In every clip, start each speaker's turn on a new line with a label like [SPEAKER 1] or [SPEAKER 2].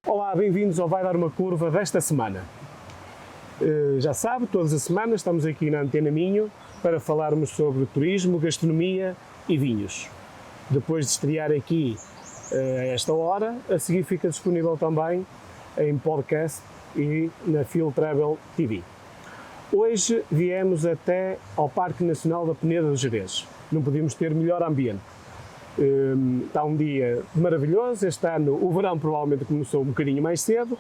[SPEAKER 1] Olá, bem-vindos ao Vai Dar Uma Curva desta semana. Já sabe, todas as semanas estamos aqui na Antena Minho para falarmos sobre turismo, gastronomia e vinhos. Depois de estrear aqui a esta hora, a seguir fica disponível também em podcast e na Phil Travel TV. Hoje viemos até ao Parque Nacional da Peneda do Gerês. Não podíamos ter melhor ambiente. Está um dia maravilhoso, este ano o verão provavelmente começou um bocadinho mais cedo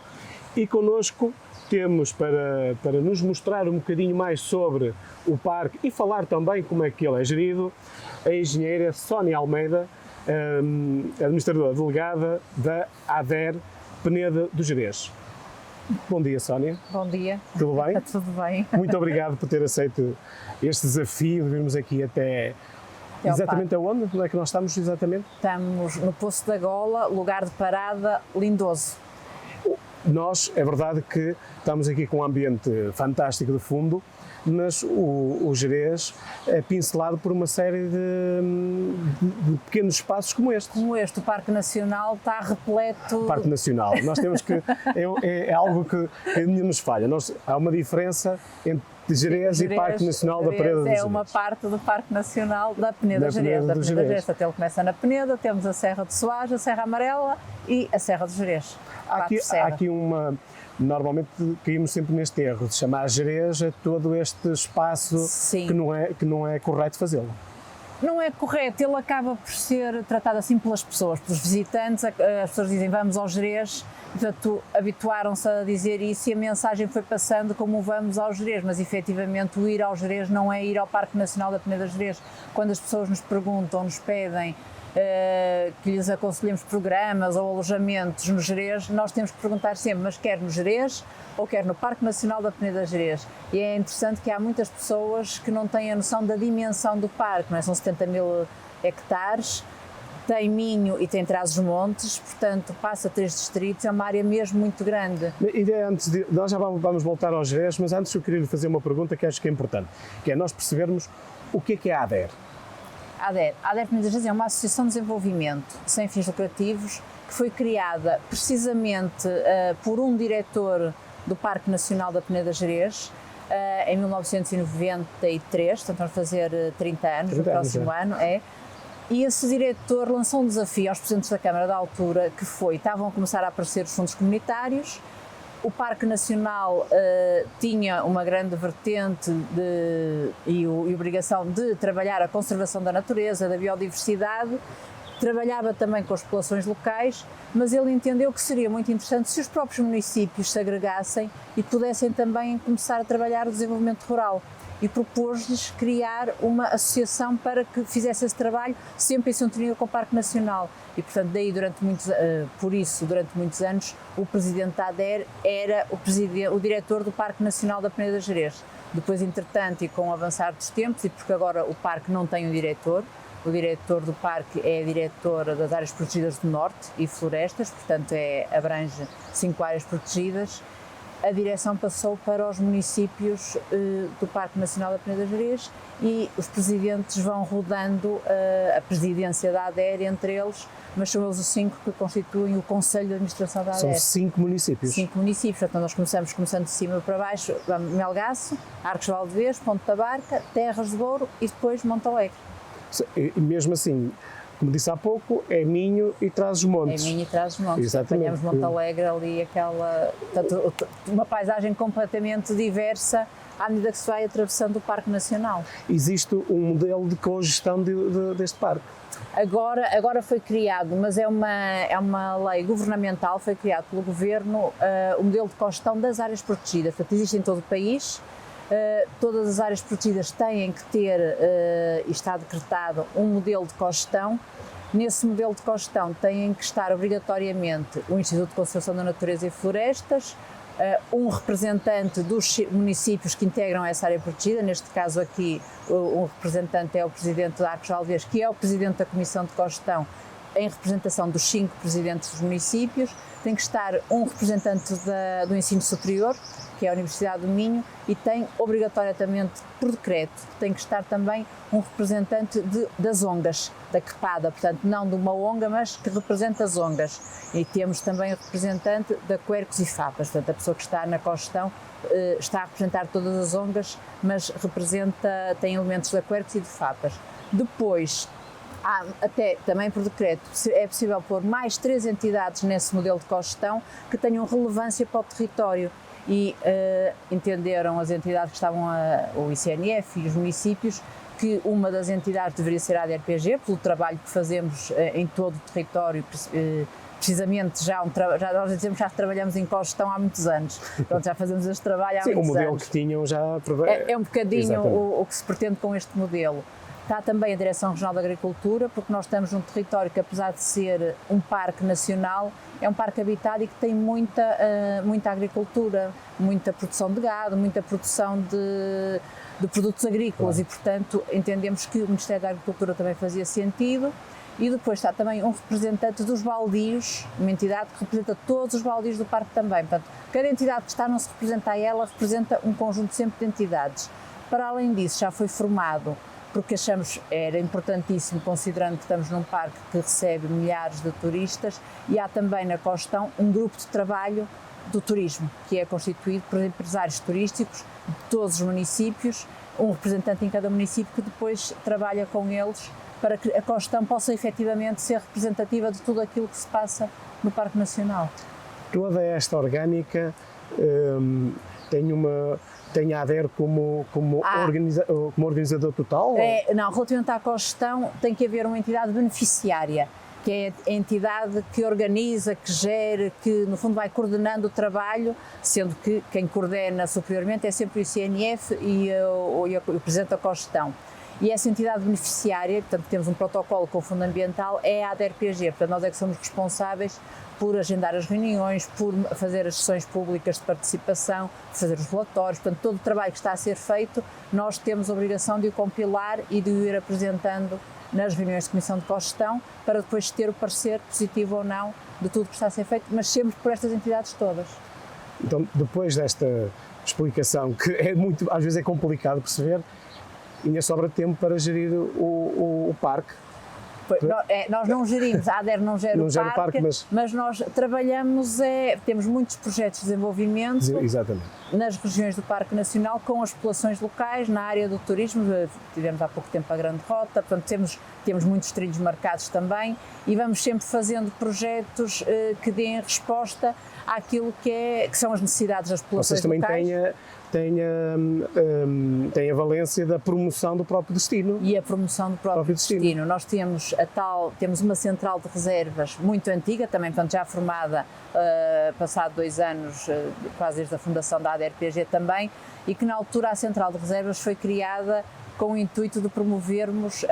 [SPEAKER 1] e connosco temos para nos mostrar um bocadinho mais sobre o parque e falar também como é que ele é gerido, a engenheira Sónia Almeida, administradora delegada da ADER Peneda do Gerês. Bom dia, Sónia.
[SPEAKER 2] Bom dia.
[SPEAKER 1] Tudo bem?
[SPEAKER 2] Tudo bem.
[SPEAKER 1] Muito obrigado por ter aceito este desafio de virmos aqui até exatamente aonde? Onde é que nós estamos exatamente?
[SPEAKER 2] Estamos no Poço da Gola, lugar de parada lindoso.
[SPEAKER 1] Nós, é verdade que estamos aqui com um ambiente fantástico de fundo, mas o Gerês é pincelado por uma série de pequenos espaços como este.
[SPEAKER 2] Como este, o Parque Nacional está repleto...
[SPEAKER 1] Parque Nacional, nós temos que... é algo que ainda nos falha. Há uma diferença entre Gerês e Parque Nacional da Peneda do Gerês.
[SPEAKER 2] É uma parte do Parque Nacional da Peneda do Gerês. Da Peneda do Gerês. Até ele começa na Peneda, temos a Serra de Soares, a Serra Amarela e a Serra do Gerês.
[SPEAKER 1] Há aqui uma... Normalmente caímos sempre neste erro de chamar Gerês a todo este espaço que não é correto fazê-lo.
[SPEAKER 2] Não é correto, ele acaba por ser tratado assim pelas pessoas, pelos visitantes, as pessoas dizem vamos ao Gerês, portanto habituaram-se a dizer isso e a mensagem foi passando como vamos ao Gerês, mas efetivamente o ir ao Gerês não é ir ao Parque Nacional da Peneda do Gerês. Quando as pessoas nos perguntam, nos pedem que lhes aconselhemos programas ou alojamentos no Gerês, nós temos que perguntar sempre, mas quer no Gerês ou quer no Parque Nacional da Peneda do Gerês? E é interessante que há muitas pessoas que não têm a noção da dimensão do parque, não é? São 70 mil hectares, tem Minho e tem Trás-os-Montes, portanto passa 3 distritos, é uma área mesmo muito grande.
[SPEAKER 1] Nós já vamos voltar ao Gerês, mas antes eu queria lhe fazer uma pergunta que acho que é importante, que é nós percebermos o que é a ADER.
[SPEAKER 2] A ADER Peneda do Gerês é uma associação de desenvolvimento sem fins lucrativos que foi criada precisamente por um diretor do Parque Nacional da Peneda do Gerês em 1993, portanto vamos fazer 30 anos no próximo ano, e esse diretor lançou um desafio aos presidentes da Câmara da altura que estavam a começar a aparecer os fundos comunitários. O Parque Nacional tinha uma grande vertente e obrigação de trabalhar a conservação da natureza, da biodiversidade, trabalhava também com as populações locais, mas ele entendeu que seria muito interessante se os próprios municípios se agregassem e pudessem também começar a trabalhar o desenvolvimento rural. E propôs-lhes criar uma associação para que fizesse esse trabalho sempre em sintonia com o Parque Nacional. E, portanto, daí durante muitos anos, o presidente da ADER era o diretor do Parque Nacional da Peneda do Gerês. Depois, entretanto, e com o avançar dos tempos, e porque agora o parque não tem um diretor, o diretor do parque é a diretora das áreas protegidas do Norte e florestas, portanto abrange 5 áreas protegidas. A direção passou para os municípios do Parque Nacional da Peneda do Gerês e os presidentes vão rodando a presidência da ADER entre eles, mas são eles os 5 que constituem o Conselho de Administração da ADER.
[SPEAKER 1] São 5 municípios? 5
[SPEAKER 2] municípios, portanto nós começando de cima para baixo, Melgaço, Arcos de Valdevez, Ponte da Barca, Terras de Douro e depois Monte Alegre.
[SPEAKER 1] E mesmo assim, como disse há pouco, é Minho e Trás-os-Montes.
[SPEAKER 2] É Minho e Trás-os-Montes.
[SPEAKER 1] Exatamente.
[SPEAKER 2] Apanhamos Monte Alegre ali, uma paisagem completamente diversa à medida que se vai atravessando o Parque Nacional.
[SPEAKER 1] Existe um modelo de cogestão deste parque?
[SPEAKER 2] Agora foi criado, mas é uma lei governamental, foi criado pelo Governo o modelo de cogestão das áreas protegidas. Portanto, existe em todo o país. Todas as áreas protegidas têm que ter, e está decretado, um modelo de cogestão. Nesse modelo de cogestão têm que estar obrigatoriamente o Instituto de Conservação da Natureza e Florestas, um representante dos municípios que integram essa área protegida, neste caso aqui o representante é o Presidente de Arcos de Valdevez, que é o Presidente da Comissão de Cogestão, em representação dos 5 presidentes dos municípios, tem que estar um representante do ensino superior, que é a Universidade do Minho, e tem obrigatoriamente, por decreto, tem que estar também um representante das ONGs, da CREPADA, portanto não de uma ONG, mas que representa as ONGs. E temos também o representante da Quercus e FAPAS, portanto a pessoa que está na Cogestão está a representar todas as ONGs, mas tem elementos da Quercus e de FAPAS. Depois, até também por decreto, é possível pôr mais 3 entidades nesse modelo de cogestão que tenham relevância para o território. E entenderam as entidades que estavam, o ICNF e os municípios, que uma das entidades deveria ser a ADRPG, pelo trabalho que fazemos em todo o território, precisamente nós dizemos que já trabalhamos em cogestão há muitos anos, pronto, já fazemos este trabalho há muitos anos.
[SPEAKER 1] O modelo que tinham já...
[SPEAKER 2] É um bocadinho o que se pretende com este modelo. Está também a Direção Regional da Agricultura, porque nós estamos num território que, apesar de ser um parque nacional, é um parque habitado e que tem muita agricultura, muita produção de gado, muita produção de produtos agrícolas e, portanto, entendemos que o Ministério da Agricultura também fazia sentido. E depois está também um representante dos baldios, uma entidade que representa todos os baldios do parque também. Portanto, cada entidade que está não se representa a ela, representa um conjunto sempre de entidades. Para além disso, já foi formado, porque achamos era importantíssimo, considerando que estamos num parque que recebe milhares de turistas, e há também na Cogestão um grupo de trabalho do turismo, que é constituído por empresários turísticos de todos os municípios, um representante em cada município que depois trabalha com eles para que a Cogestão possa efetivamente ser representativa de tudo aquilo que se passa no Parque Nacional.
[SPEAKER 1] Toda esta orgânica tem a ADER como organizador total?
[SPEAKER 2] Não, relativamente à Cogestão tem que haver uma entidade beneficiária, que é a entidade que organiza, que gera, que no fundo vai coordenando o trabalho, sendo que quem coordena superiormente é sempre o ICNF e o Presidente da Cogestão. E essa entidade beneficiária, portanto temos um protocolo com o Fundo Ambiental, é a ADERPG, portanto nós é que somos responsáveis por agendar as reuniões, por fazer as sessões públicas de participação, fazer os relatórios, portanto todo o trabalho que está a ser feito, nós temos a obrigação de o compilar e de o ir apresentando nas reuniões de Comissão de Cogestão, para depois ter o parecer positivo ou não de tudo que está a ser feito, mas sempre por estas entidades todas.
[SPEAKER 1] Então, depois desta explicação, que às vezes é complicado perceber, ainda sobra tempo para gerir o parque.
[SPEAKER 2] Nós não gerimos, a ADER não gera o parque, mas nós trabalhamos, temos muitos projetos de desenvolvimento.
[SPEAKER 1] Exatamente.
[SPEAKER 2] Nas regiões do Parque Nacional, com as populações locais, na área do turismo, tivemos há pouco tempo a Grande Rota, portanto temos muitos trilhos marcados também, e vamos sempre fazendo projetos que deem resposta àquilo que são as necessidades das populações locais.
[SPEAKER 1] Vocês também têm a valência da promoção do próprio destino.
[SPEAKER 2] E a promoção do próprio destino. Nós temos uma central de reservas muito antiga, também, portanto, já formada, passado 2 anos, quase desde a fundação da ADERPG também, e que na altura a central de reservas foi criada com o intuito de promovermos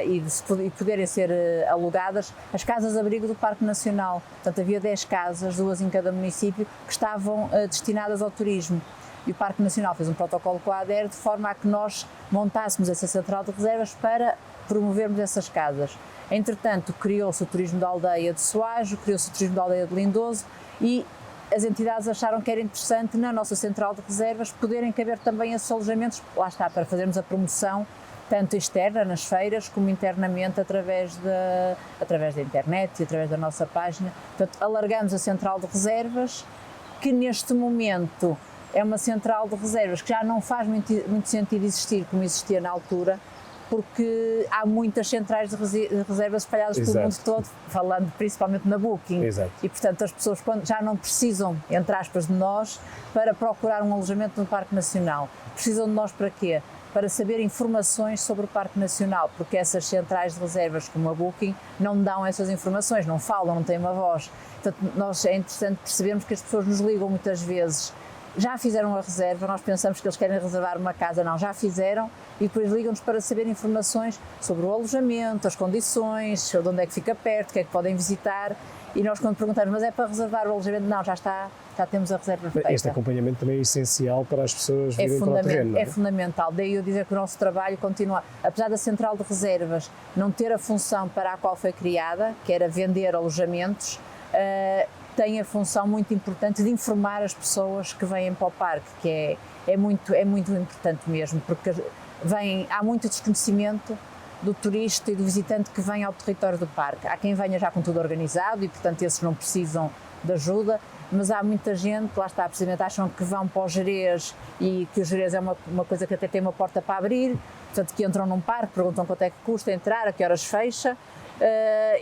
[SPEAKER 2] e poderem ser alugadas as casas-abrigo do Parque Nacional. Portanto, havia 10 casas, 2 em cada município, que estavam destinadas ao turismo. E o Parque Nacional fez um protocolo com a ADER de forma a que nós montássemos essa central de reservas para promovermos essas casas. Entretanto, criou-se o turismo da aldeia de Soajo, criou-se o turismo da aldeia de Lindoso, e as entidades acharam que era interessante na nossa central de reservas poderem caber também esses alojamentos, lá está, para fazermos a promoção tanto externa nas feiras como internamente através da internet e através da nossa página. Portanto, alargamos a central de reservas, que neste momento é uma central de reservas que já não faz muito sentido existir como existia na altura, porque há muitas centrais de reservas espalhadas pelo mundo todo, falando principalmente na Booking.
[SPEAKER 1] Exato.
[SPEAKER 2] E, portanto, as pessoas já não precisam, entre aspas, de nós para procurar um alojamento no Parque Nacional. Precisam de nós para quê? Para saber informações sobre o Parque Nacional, porque essas centrais de reservas como a Booking não dão essas informações, não falam, não têm uma voz. Portanto, é interessante percebermos que as pessoas nos ligam muitas vezes, já fizeram a reserva, nós pensamos que eles querem reservar uma casa, não, já fizeram, e depois ligam-nos para saber informações sobre o alojamento, as condições, de onde é que fica perto, o que é que podem visitar, e nós quando perguntamos, mas é para reservar o alojamento? Não, já temos a reserva feita.
[SPEAKER 1] Este acompanhamento também é essencial para as pessoas virem para o terreno, não é?
[SPEAKER 2] É fundamental, daí eu dizer que o nosso trabalho continua, apesar da central de reservas não ter a função para a qual foi criada, que era vender alojamentos, tem a função muito importante de informar as pessoas que vêm para o parque, que é muito importante mesmo, porque há muito desconhecimento do turista e do visitante que vem ao território do parque. Há quem venha já com tudo organizado e, portanto, esses não precisam de ajuda, mas há muita gente, lá está, precisamente acham que vão para o Gerês e que o Gerês é uma coisa que até tem uma porta para abrir, portanto, que entram num parque, perguntam quanto é que custa entrar, a que horas fecha.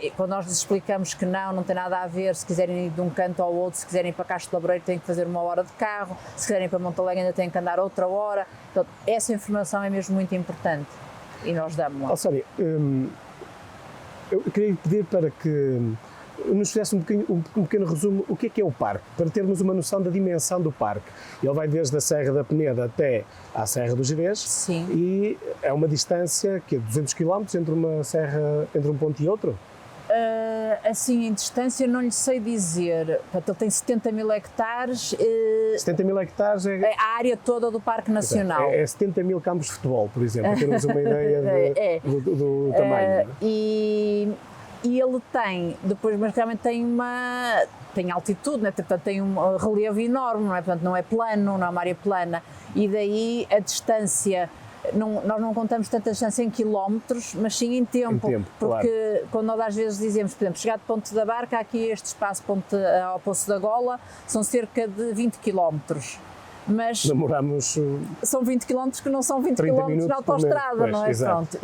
[SPEAKER 2] E quando nós lhes explicamos que não tem nada a ver, se quiserem ir de um canto ao outro, se quiserem ir para Castro Laboreiro têm que fazer 1 hora de carro, se quiserem ir para Montalegre ainda têm que andar outra hora. Então, essa informação é mesmo muito importante e nós damos-la.
[SPEAKER 1] Sónia, eu queria pedir para que nos fizesse um pequeno resumo o que é o parque, para termos uma noção da dimensão do parque. Ele vai desde a Serra da Peneda até à Serra do Gerês.
[SPEAKER 2] Sim.
[SPEAKER 1] E é uma distância que é 200 km entre um ponto e outro?
[SPEAKER 2] Assim, em distância não lhe sei dizer. Portanto, ele tem 70 mil hectares.
[SPEAKER 1] 70 mil hectares
[SPEAKER 2] é a área toda do Parque Nacional.
[SPEAKER 1] É 70 mil campos de futebol, por exemplo, para termos uma ideia do tamanho.
[SPEAKER 2] E ele tem, depois, mas realmente tem altitude, né? Portanto, tem um relevo enorme, não é? Portanto, não é plano, não é uma área plana, e daí a distância, nós não contamos tanta distância em quilómetros, mas sim em tempo, porque claro, quando nós às vezes dizemos, por exemplo, chegar de Ponte da Barca, aqui este espaço ao Poço da Gola, são cerca de 20 quilómetros. Mas
[SPEAKER 1] demoramos...
[SPEAKER 2] São 20 quilómetros que não são 20 quilómetros na autoestrada, não é? Pronto.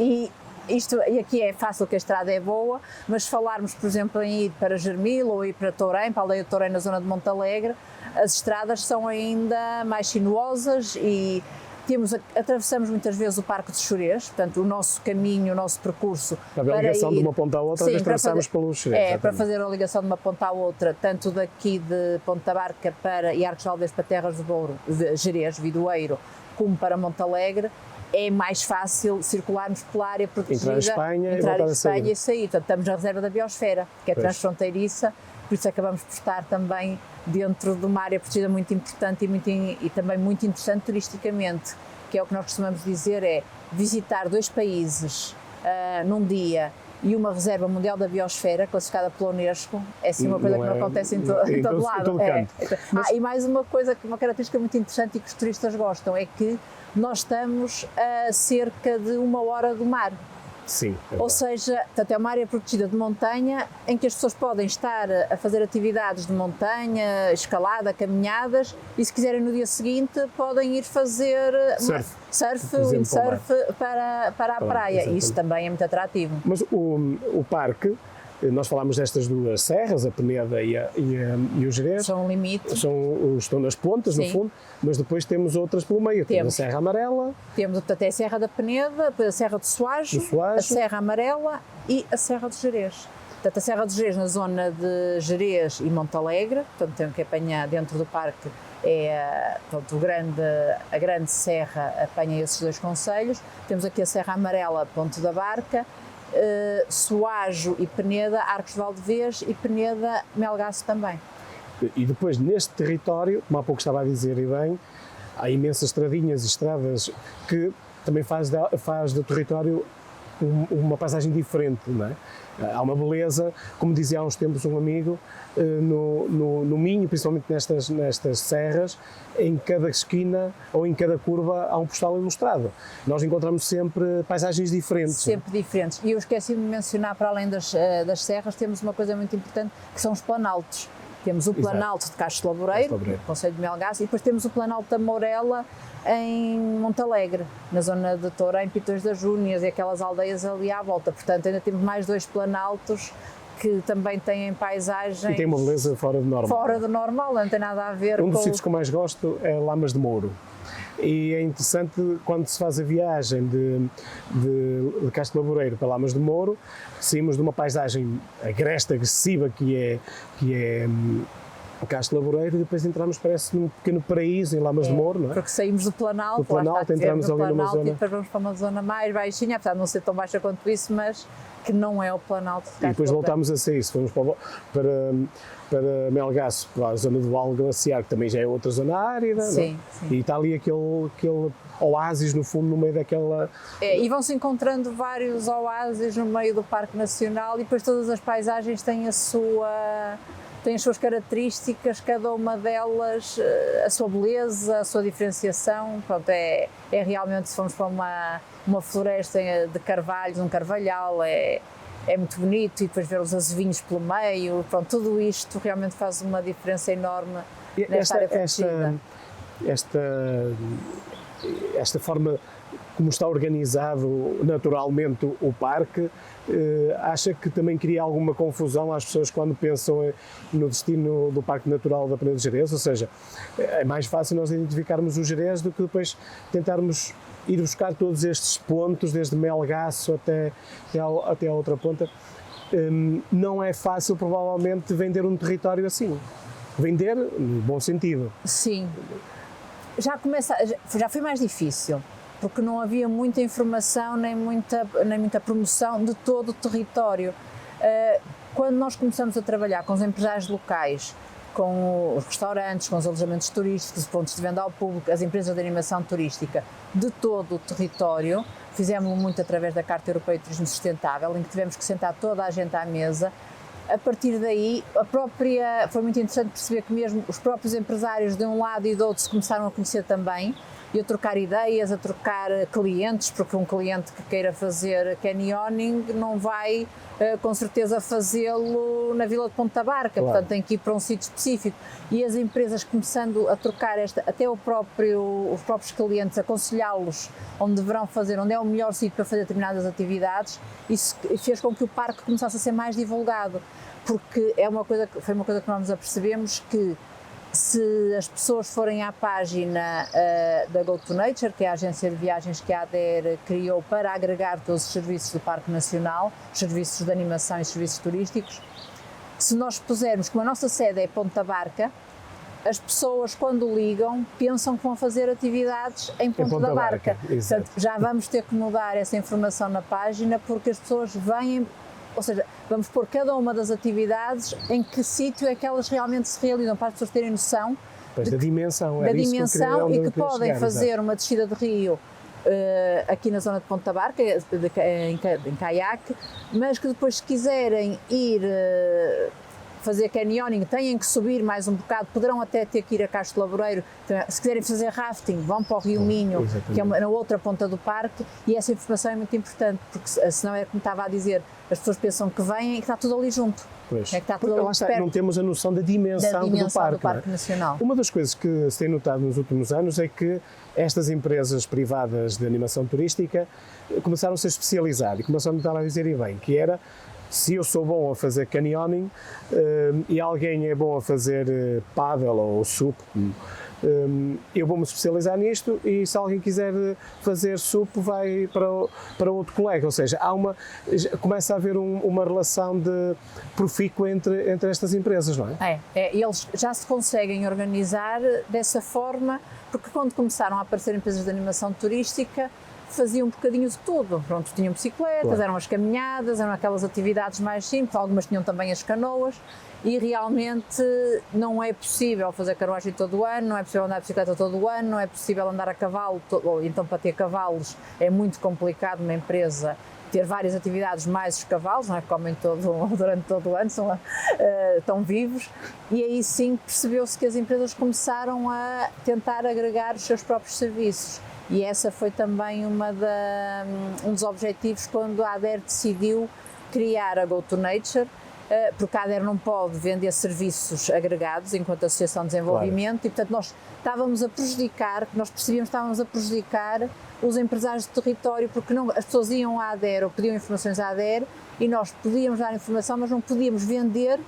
[SPEAKER 2] E aqui é fácil que a estrada é boa, mas se falarmos, por exemplo, em ir para Germil ou ir para Tourém, para a aldeia de Tourém na zona de Montalegre, as estradas são ainda mais sinuosas e atravessamos muitas vezes o Parque de Xurés, portanto o nosso caminho, o nosso percurso
[SPEAKER 1] a ligação de uma ponta à outra, sim, atravessamos pelo Xurés.
[SPEAKER 2] Para fazer a ligação de uma ponta à outra, tanto daqui de Ponte da Barca e Arcos de Valdez para Terras do Douro, Gerês, Vidoeiro, como para Montalegre, é mais fácil circularmos pela área protegida,
[SPEAKER 1] entrar em Espanha
[SPEAKER 2] e sair. Portanto, estamos na reserva da biosfera, que é transfronteiriça, por isso acabamos por estar também dentro de uma área protegida muito importante e também muito interessante turisticamente, que é o que nós costumamos dizer, é visitar 2 países num dia e uma reserva mundial da biosfera classificada pela Unesco, é assim uma coisa que não acontece em todo lado. E mais uma característica muito interessante e que os turistas gostam, é que nós estamos a cerca de 1 hora do mar.
[SPEAKER 1] Sim.
[SPEAKER 2] Ou seja, portanto, é uma área protegida de montanha em que as pessoas podem estar a fazer atividades de montanha, escalada, caminhadas, e se quiserem no dia seguinte podem ir fazer surf, windsurf para a praia.
[SPEAKER 1] Exatamente.
[SPEAKER 2] Isso também é muito atrativo.
[SPEAKER 1] Mas o parque, nós falámos destas 2 serras, a Peneda e o Gerês.
[SPEAKER 2] São limites.
[SPEAKER 1] Estão nas pontas, sim, no fundo, mas depois temos outras pelo meio. Temos a Serra Amarela.
[SPEAKER 2] Temos até a Serra da Peneda, a Serra do Soajo, a Serra Amarela e a Serra do Gerês. Portanto, a Serra do Gerês na zona de Gerês e Montalegre, portanto tem que apanhar dentro do parque, a grande serra apanha esses 2 concelhos. Temos aqui a Serra Amarela, Ponte da Barca, Soajo e Peneda, Arcos de Valdevez e Peneda, Melgaço também.
[SPEAKER 1] E depois neste território, como há pouco estava a dizer e bem, há imensas estradinhas e estradas que também faz do território uma paisagem diferente, não é? Há uma beleza, como dizia há uns tempos um amigo, no Minho, principalmente nestas serras, em cada esquina ou em cada curva há um postal ilustrado. Nós encontramos sempre paisagens diferentes.
[SPEAKER 2] Sempre diferentes. E eu esqueci de mencionar, para além das serras, temos uma coisa muito importante, que são os planaltos. Temos o Planalto de Castro Laboreiro, no Concelho de Melgaço, e depois temos o Planalto da Mourela em Montalegre, na zona de Tourém, Pitões das Júnias e aquelas aldeias ali à volta. Portanto, ainda temos mais 2 planaltos que também têm paisagens...
[SPEAKER 1] E tem uma beleza fora do normal.
[SPEAKER 2] Fora do normal, não tem nada a ver com...
[SPEAKER 1] Um dos sítios que eu mais gosto é Lamas de Mouro. E é interessante quando se faz a viagem de Castro Laboreiro para Lamas de Mouro, saímos de uma paisagem agreste, agressiva que é Castro Laboreiro, e depois entramos, parece, num pequeno paraíso em Lamas de Mouro, não é?
[SPEAKER 2] Porque saímos do Planalto,
[SPEAKER 1] entramos ali numa zona...
[SPEAKER 2] e depois vamos para uma zona mais baixinha, apesar de não ser tão baixa quanto isso, mas que não é o Planalto de Castro.
[SPEAKER 1] E depois voltámos a sair, se formos para Melgaço, para a zona do Val Glaciar, que também já é outra zona árida,
[SPEAKER 2] sim, sim.
[SPEAKER 1] E está ali aquele oásis no fundo, no meio daquela...
[SPEAKER 2] E vão-se encontrando vários oásis no meio do Parque Nacional, e depois todas as paisagens têm tem as suas características, cada uma delas, a sua beleza, a sua diferenciação. Pronto, é realmente, se formos para uma floresta de carvalhos, um carvalhal, é muito bonito, e depois ver os azevinhos pelo meio, pronto, tudo isto realmente faz uma diferença enorme nesta área protegida.
[SPEAKER 1] Esta forma como está organizado naturalmente o parque, acha que também cria alguma confusão às pessoas quando pensam no destino do Parque Natural da Peneda do Gerês? Ou seja, é mais fácil nós identificarmos o Gerês do que depois tentarmos ir buscar todos estes pontos, desde Melgaço até a outra ponta. Não é fácil, provavelmente, vender um território assim. Vender no bom sentido.
[SPEAKER 2] Sim. Já foi mais difícil, porque não havia muita informação nem muita promoção de todo o território. Quando nós começamos a trabalhar com os empresários locais, com os restaurantes, com os alojamentos turísticos, os pontos de venda ao público, as empresas de animação turística de todo o território, fizemos muito através da Carta Europeia de Turismo Sustentável, em que tivemos que sentar toda a gente à mesa. A partir daí, foi muito interessante perceber que mesmo os próprios empresários de um lado e do outro se começaram a conhecer também, e a trocar ideias, a trocar clientes, porque um cliente que queira fazer canyoning não vai com certeza fazê-lo na Vila de Ponta Barca, claro. Portanto tem que ir para um sítio específico, e as empresas começando a trocar até os próprios clientes, aconselhá-los onde deverão fazer, onde é o melhor sítio para fazer determinadas atividades. Isso fez com que o parque começasse a ser mais divulgado, porque foi uma coisa que nós nos apercebemos, que se as pessoas forem à página da Go2Nature, que é a agência de viagens que a ADER criou para agregar todos os serviços do Parque Nacional, os serviços de animação e serviços turísticos, se nós pusermos, como a nossa sede é Ponta Barca, as pessoas, quando ligam, pensam que vão fazer atividades em Ponta da Barca. Portanto, já vamos ter que mudar essa informação na página, porque as pessoas vêm. Ou seja, vamos pôr cada uma das atividades em que sítio é que elas realmente se realizam, para as pessoas terem noção
[SPEAKER 1] da dimensão,
[SPEAKER 2] e que podem fazer uma descida de rio aqui na zona de Ponta Barca, em caiaque, mas que depois, se quiserem ir fazer canyoning, têm que subir mais um bocado, poderão até ter que ir a Castro Laboreiro. Se quiserem fazer rafting, vão para o Rio Minho, que é na outra ponta do parque, e essa informação é muito importante, porque senão é como estava a dizer, as pessoas pensam que vêm e que está tudo ali junto.
[SPEAKER 1] Pois.
[SPEAKER 2] É que está tudo ali perto.
[SPEAKER 1] Não temos a noção da dimensão do Parque
[SPEAKER 2] Nacional.
[SPEAKER 1] Uma das coisas que se tem notado nos últimos anos é que estas empresas privadas de animação turística começaram-se a especializar e começaram a estar a dizer, e bem, que era: se eu sou bom a fazer canyoning e alguém é bom a fazer paddle ou sup, eu vou-me especializar nisto, e se alguém quiser fazer sup vai para outro colega. Ou seja, começa a haver uma relação de profícua entre estas empresas, não é?
[SPEAKER 2] Eles já se conseguem organizar dessa forma, porque quando começaram a aparecer empresas de animação turística, faziam um bocadinho de tudo. Pronto, tinham bicicletas, claro. Eram as caminhadas, eram aquelas atividades mais simples, algumas tinham também as canoas, e realmente não é possível fazer canoagem todo o ano, não é possível andar de bicicleta todo o ano, não é possível andar a cavalo, então para ter cavalos é muito complicado uma empresa ter várias atividades mais os cavalos, não é? Que comem durante todo o ano, estão vivos, e aí sim percebeu-se que as empresas começaram a tentar agregar os seus próprios serviços. E essa foi também um dos objetivos quando a ADER decidiu criar a Go2Nature, porque a ADER não pode vender serviços agregados enquanto Associação de Desenvolvimento, claro. E portanto nós estávamos a prejudicar os empresários do território, porque as pessoas iam à ADER ou pediam informações à ADER, e nós podíamos dar informação, mas não podíamos vender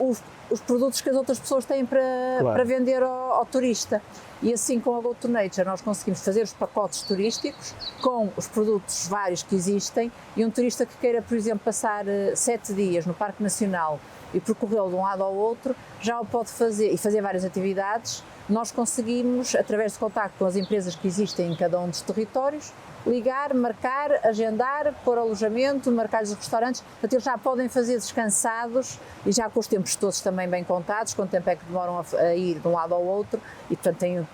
[SPEAKER 2] os produtos que as outras pessoas têm para vender ao turista. E assim, com a Go2Nature, nós conseguimos fazer os pacotes turísticos com os produtos vários que existem, e um turista que queira, por exemplo, passar 7 dias no Parque Nacional e percorrê-lo de um lado ao outro, já o pode fazer, e fazer várias atividades. Nós conseguimos, através de contacto com as empresas que existem em cada um dos territórios, ligar, marcar, agendar, pôr alojamento, marcar os restaurantes. Portanto, eles já podem fazer descansados, e já com os tempos todos também bem contados, quanto tempo é que demoram a ir de um lado ao outro, e portanto têm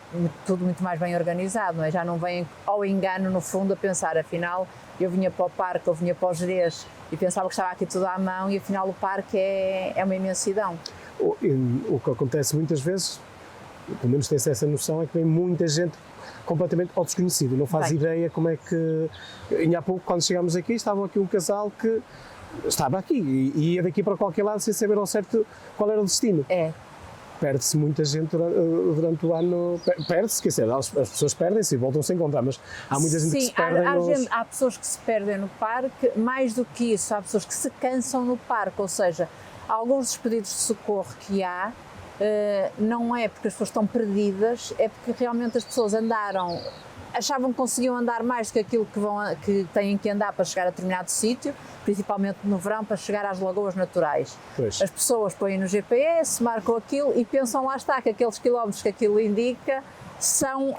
[SPEAKER 2] tudo muito mais bem organizado, não é? Já não vêm ao engano, no fundo, a pensar, afinal, eu vinha para o parque, eu vinha para o Gerês e pensava que estava aqui tudo à mão, e afinal o parque é uma imensidão.
[SPEAKER 1] O que acontece muitas vezes, pelo menos tem-se essa noção, é que vem muita gente completamente ao desconhecido, não faz ideia como é que... E há pouco, quando chegámos aqui, estava aqui um casal que estava aqui e ia daqui para qualquer lado sem saber ao certo qual era o destino. Perde-se muita gente durante o ano, perde-se, quer dizer, as pessoas perdem-se e voltam-se a encontrar, mas há muita gente que se perde.
[SPEAKER 2] Há pessoas que se perdem no parque, mais do que isso, há pessoas que se cansam no parque, ou seja, alguns dos pedidos de socorro que há, não é porque as pessoas estão perdidas, é porque realmente as pessoas achavam que conseguiam andar mais do que aquilo que têm que andar para chegar a determinado sítio, principalmente no verão, para chegar às lagoas naturais.
[SPEAKER 1] Pois.
[SPEAKER 2] As pessoas põem no GPS, marcam aquilo e pensam, lá está, que aqueles quilómetros que aquilo indica são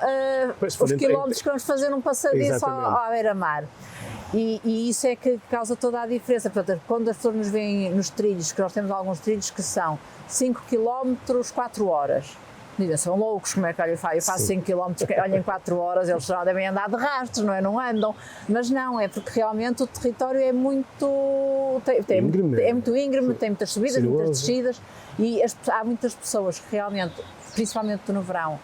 [SPEAKER 2] os quilómetros que vamos fazer num passadiço à beira-mar. E isso é que causa toda a diferença. Portanto, quando as pessoas nos veem nos trilhos, que nós temos alguns trilhos que são 5 km, 4 horas. Dizem, são loucos, como é que eu faço 5 km, olha, em 4 horas, eles já devem andar de rastros, não é? Não andam. Mas não, é porque realmente o território é muito íngreme, tem muitas subidas, muitas descidas, e há muitas pessoas que realmente, principalmente no verão,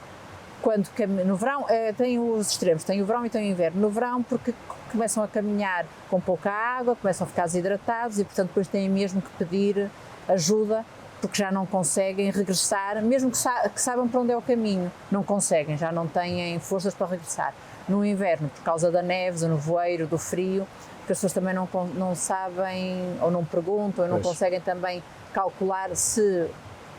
[SPEAKER 2] no verão tem os extremos, tem o verão e tem o inverno. No verão, porque começam a caminhar com pouca água, começam a ficar desidratados e, portanto, depois têm mesmo que pedir ajuda, porque já não conseguem regressar, mesmo que saibam para onde é o caminho, não conseguem, já não têm forças para regressar. No inverno, por causa da neve, do nevoeiro, do frio, porque as pessoas também não sabem, ou não perguntam, ou não conseguem também calcular se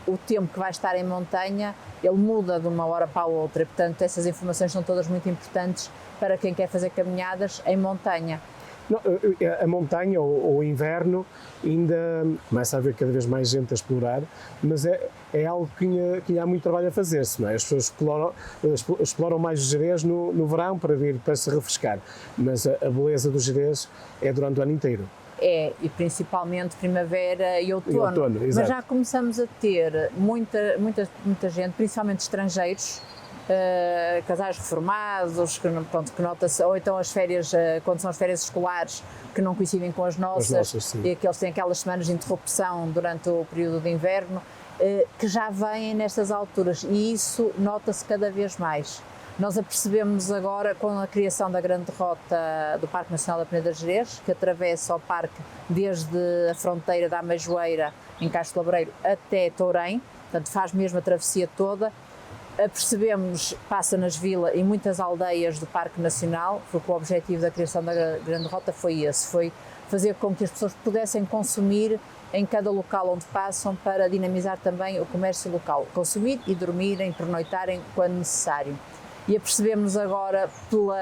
[SPEAKER 2] o tempo que vai estar em montanha, ele muda de uma hora para a outra, e, portanto, essas informações são todas muito importantes para quem quer fazer caminhadas em montanha.
[SPEAKER 1] Não, a montanha ou o inverno ainda começa a haver cada vez mais gente a explorar, mas é algo que há muito trabalho a fazer-se, não é? As pessoas exploram mais o Gerês no verão para se refrescar, mas a beleza do Gerês é durante o ano inteiro.
[SPEAKER 2] E principalmente primavera e outono. Mas já começamos a ter muita gente, principalmente estrangeiros, casais reformados, que nota-se, ou então as férias, quando são as férias escolares, que não coincidem com as nossas e que eles têm aquelas semanas de interrupção durante o período de inverno, que já vêm nestas alturas, e isso nota-se cada vez mais. Nós apercebemos agora com a criação da grande rota do Parque Nacional da Peneda Gerês, que atravessa o parque desde a fronteira da Amajoeira, em Castro Laboreiro, até Tourém, portanto faz mesmo a travessia toda. Percebemos, passa nas vilas e muitas aldeias do Parque Nacional, porque o objetivo da criação da grande rota foi esse, foi fazer com que as pessoas pudessem consumir em cada local onde passam, para dinamizar também o comércio local, consumir e dormirem, pernoitarem quando necessário. E apercebemos agora, pela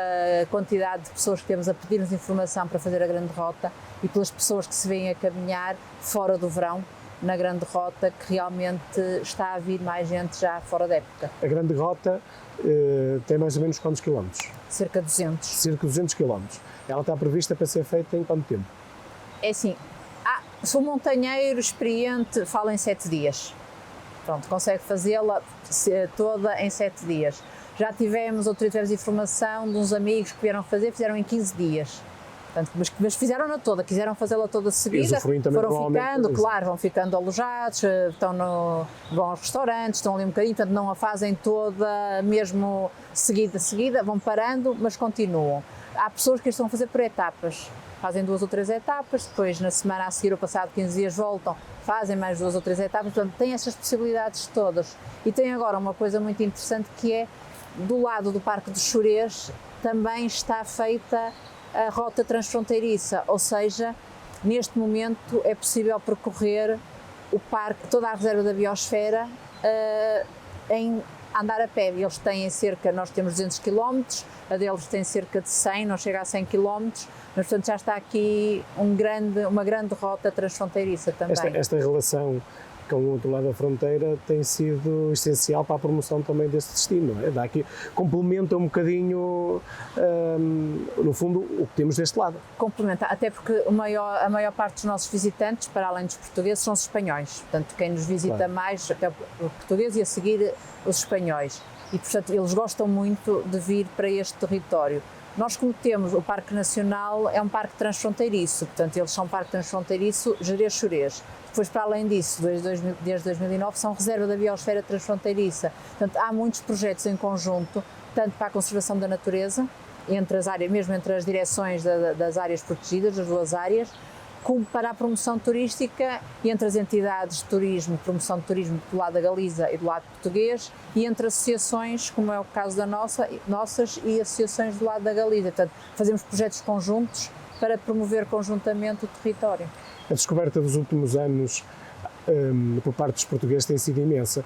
[SPEAKER 2] quantidade de pessoas que temos a pedir-nos informação para fazer a grande rota e pelas pessoas que se vêm a caminhar fora do verão, na grande rota, que realmente está a vir mais gente já fora da época.
[SPEAKER 1] A grande rota tem mais ou menos quantos quilómetros?
[SPEAKER 2] Cerca de 200.
[SPEAKER 1] Cerca de 200 quilómetros. Ela está prevista para ser feita em quanto tempo?
[SPEAKER 2] É assim, se um montanheiro experiente fala em 7 dias. Pronto, consegue fazê-la toda em 7 dias. Já tivemos informação de uns amigos que vieram fazer, fizeram em 15 dias. Portanto, mas fizeram-na toda, quiseram fazê-la toda seguida, foram ficando, claro, vão ficando alojados, vão aos restaurantes, estão ali um bocadinho, portanto não a fazem toda mesmo seguida, vão parando, mas continuam. Há pessoas que estão a fazer por etapas, fazem 2 ou 3 etapas, depois na semana a seguir, ou passado 15 dias, voltam, fazem mais 2 ou 3 etapas, portanto têm essas possibilidades todas. E tem agora uma coisa muito interessante, que é, do lado do Parque dos Xurés, também está feita a rota transfronteiriça, ou seja, neste momento é possível percorrer o parque, toda a reserva da biosfera, em andar a pé. Eles têm nós temos 200 km, a deles tem cerca de 100, não chega a 100 km, mas portanto já está aqui uma grande rota transfronteiriça também.
[SPEAKER 1] Esta relação com o outro lado da fronteira tem sido essencial para a promoção também deste destino. Complementa um bocadinho, no fundo, o que temos deste lado.
[SPEAKER 2] Complementa, até porque a maior parte dos nossos visitantes, para além dos portugueses, são os espanhóis. Portanto, quem nos visita mais é o português e a seguir os espanhóis. E, portanto, eles gostam muito de vir para este território. Nós, como temos o Parque Nacional, é um parque transfronteiriço, portanto, eles são um parque transfronteiriço Gerês-Xurés. Depois, para além disso, desde 2009, são reserva da biosfera transfronteiriça. Portanto, há muitos projetos em conjunto, tanto para a conservação da natureza, entre as áreas, mesmo entre as direções das áreas protegidas, das duas áreas, como para a promoção turística e entre as entidades de turismo, promoção de turismo do lado da Galiza e do lado português, e entre associações, como é o caso da nossas, e associações do lado da Galiza. Portanto, fazemos projetos conjuntos para promover conjuntamente o território.
[SPEAKER 1] A descoberta dos últimos anos por parte dos portugueses tem sido imensa.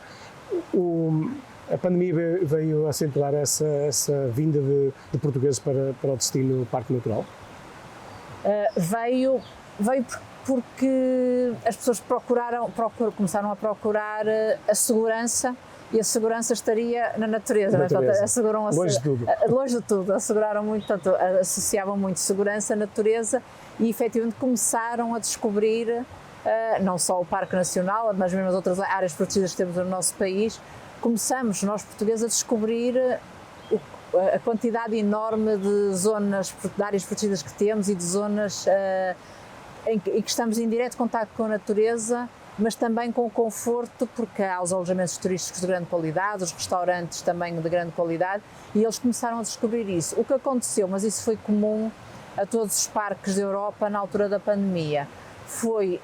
[SPEAKER 1] A pandemia veio acentuar essa vinda de portugueses para o destino Parque Natural?
[SPEAKER 2] Veio porque as pessoas começaram a procurar a segurança, e a segurança estaria na natureza. Longe de tudo, asseguraram muito, portanto, associavam muito segurança à natureza e efetivamente começaram a descobrir, não só o Parque Nacional, mas mesmo as outras áreas protegidas que temos no nosso país, começamos, nós portugueses, a descobrir a quantidade enorme de zonas, de áreas protegidas que temos e de zonas em que estamos em direto contacto com a natureza, mas também com o conforto, porque há os alojamentos turísticos de grande qualidade, os restaurantes também de grande qualidade, e eles começaram a descobrir isso. O que aconteceu, mas isso foi comum a todos os parques da Europa na altura da pandemia, foi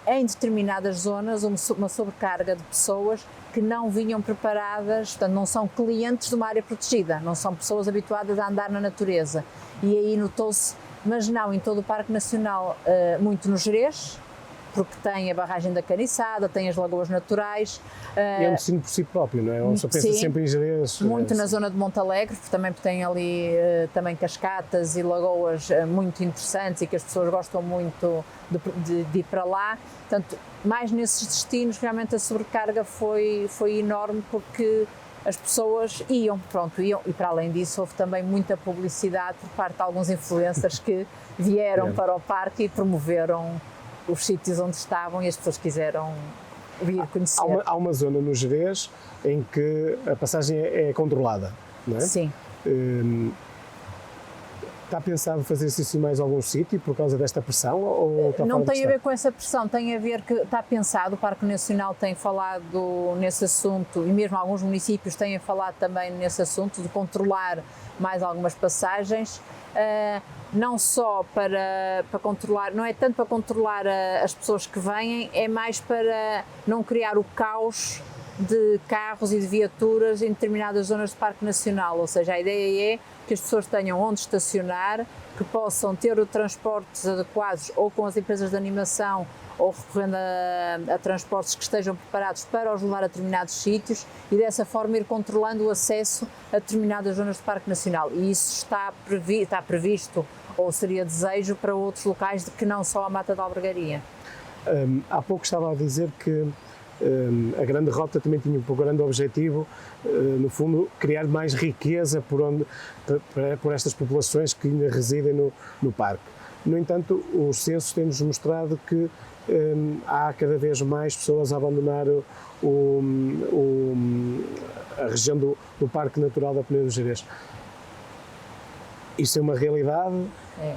[SPEAKER 2] em determinadas zonas uma sobrecarga de pessoas que não vinham preparadas, portanto não são clientes de uma área protegida, não são pessoas habituadas a andar na natureza, e aí notou-se, mas não em todo o Parque Nacional, muito no Gerês, porque tem a barragem da Caniçada, tem as lagoas naturais.
[SPEAKER 1] É um destino por si próprio, não é? Ou só pensa sempre em Gerês.
[SPEAKER 2] Muito na zona de Montalegre, porque também tem ali também cascatas e lagoas muito interessantes e que as pessoas gostam muito de ir para lá. Portanto, mais nesses destinos, realmente a sobrecarga foi enorme, porque as pessoas iam, e para além disso houve também muita publicidade por parte de alguns influencers que vieram para o parque e promoveram os sítios onde estavam e as pessoas quiseram vir conhecer.
[SPEAKER 1] Há uma zona no Gerês em que a passagem é controlada, não é?
[SPEAKER 2] Sim.
[SPEAKER 1] Está pensado fazer-se isso em mais algum sítio por causa desta pressão? Ou
[SPEAKER 2] não tem a ver com essa pressão, tem a ver que está pensado, o Parque Nacional tem falado nesse assunto, e mesmo alguns municípios têm falado também nesse assunto, de controlar mais algumas passagens. Não só para controlar, não é tanto para controlar as pessoas que vêm, é mais para não criar o caos de carros e de viaturas em determinadas zonas do Parque Nacional, ou seja, a ideia é que as pessoas tenham onde estacionar, que possam ter os transportes adequados ou com as empresas de animação ou recorrendo a transportes que estejam preparados para os levar a determinados sítios e dessa forma ir controlando o acesso a determinadas zonas do Parque Nacional. E isso está previsto ou seria desejo para outros locais que não só a Mata da Albergaria.
[SPEAKER 1] Há pouco estava a dizer que a grande rota também tinha um grande objetivo, no fundo, criar mais riqueza por estas populações que ainda residem no parque. No entanto, os censos têm-nos mostrado que há cada vez mais pessoas a abandonar a região do Parque Natural da Peneda do Gerês. Isso é uma realidade?
[SPEAKER 2] É.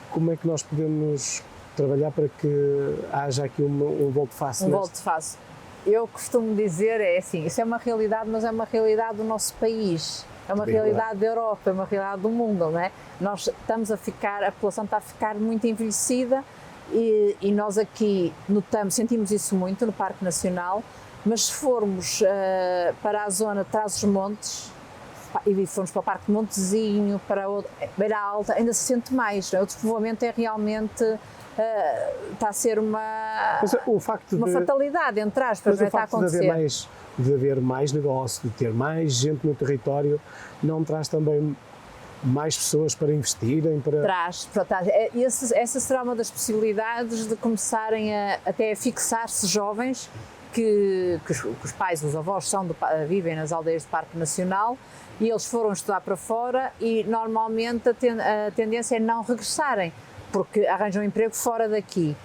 [SPEAKER 1] Como é que nós podemos trabalhar para que haja aqui um volte-face?
[SPEAKER 2] Volte-face. Eu costumo dizer, é assim, isso é uma realidade, mas é uma realidade do nosso país, é uma realidade da Europa, é uma realidade do mundo, não é? Nós estamos a população está a ficar muito envelhecida e nós aqui sentimos isso muito no Parque Nacional, mas se formos para a zona de Trás-os-Montes, e formos para o Parque de Montezinho, para Beira Alta, ainda se sente mais, não é? O despovoamento é realmente... está a ser uma fatalidade, entre aspas, não está a acontecer.
[SPEAKER 1] De haver mais negócio, de ter mais gente no território, não traz também mais pessoas para investirem?
[SPEAKER 2] Traz. Essa será uma das possibilidades de começarem até a fixar-se jovens que os pais, os avós vivem nas aldeias do Parque Nacional e eles foram estudar para fora e normalmente a tendência é não regressarem, porque arranjam um emprego fora daqui.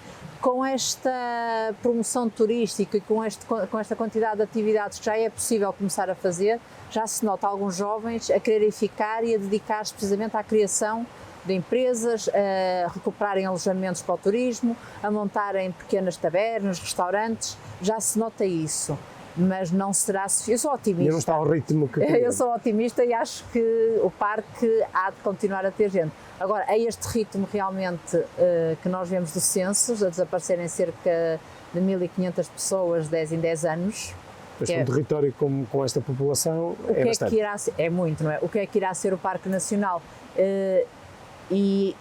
[SPEAKER 2] com esta promoção turística e com esta quantidade de atividades que já é possível começar a fazer, já se nota alguns jovens a quererem ficar e a dedicar-se precisamente à criação de empresas, a recuperarem alojamentos para o turismo, a montarem pequenas tabernas, restaurantes, já se nota isso, mas não será suficiente. Eu sou otimista.
[SPEAKER 1] E não está ao ritmo que
[SPEAKER 2] Eu sou otimista e acho que o parque há de continuar a ter gente. Agora, a este ritmo realmente que nós vemos dos censos, a desaparecerem cerca de 1.500 pessoas 10 em 10 anos.
[SPEAKER 1] Mas um território com esta população é bastante.
[SPEAKER 2] Que irá ser, é muito, não é? O que é que irá ser o Parque Nacional? E